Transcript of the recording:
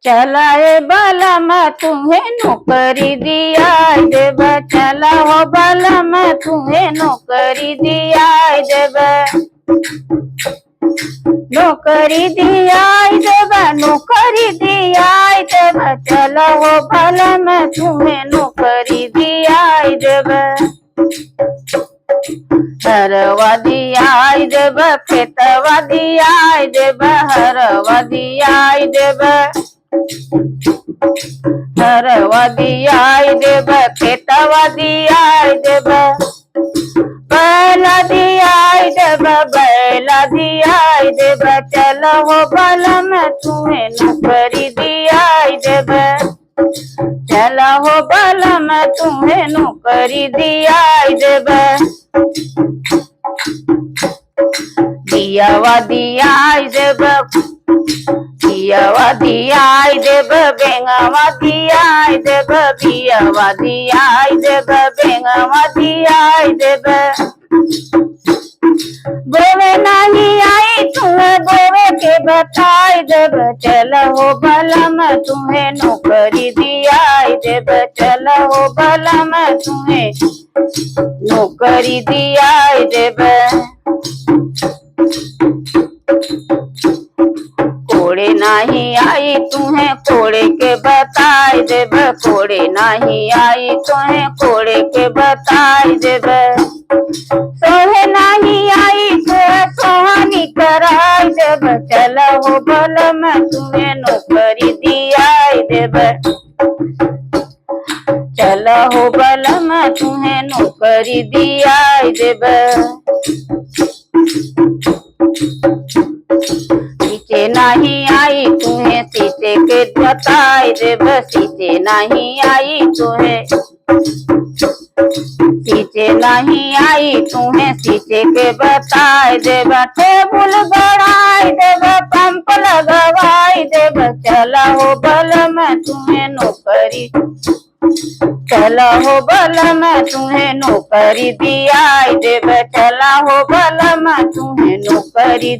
चलाए बलम तुम्हें नौकरी दिया देब, चला हो बलम तुम्हें नौकरी दिया देब, नौकरी दिया देब, नौकरी दिया देब, चला हो बलम तुम्हें नौकरी दिया देब। हरवा दिया देब, खेतवा दिया देब, हरवा दिया देब, हरवा दिया देब, खेतवा दिया देब, बैला दिया देब, बैला दिया देब, चला हो बलम तुम्हें नौकरी दिया देब, चला हो बलम तुम्हें नौकरी दिया देब। दियावा दिया देब, दियावा दिया देब, बेंगवा दिया देब, बियावा दिया देब, बेंगवा दिया देब। बोवे नहीं आई तुम्हें बोवे के बताई देब, चला हो बलम तुम्हें नौकरी दिया देब, चला हो बलम तुम्हें नौकरी दिया देब। कोड़े नहीं आई तुम्हें कोड़े के बताई देब, कोड़े नहीं आई तुम्हें कोड़े के बताई देब, सोहे नहीं आई तुम्हें सोहानी कराई देब, चला हो बलम तुम्हें नौकरी दिया देब, चला हो बलम तुम्हें नौकरी दिया देब। सीते नहीं आई तुम्हें सीते के बताई देब, सीते नहीं आई तुम्हें, सीते नहीं आई तुम्हें सीते के बताई देब, टेबुल बढ़ाई देब, पंप लगवाई देब, चला हो बलम तुम्हें नौकरी, चला हो बलम तुम्हें नौकरी दिया देब, चला हो बलम तुम्हें नौकरी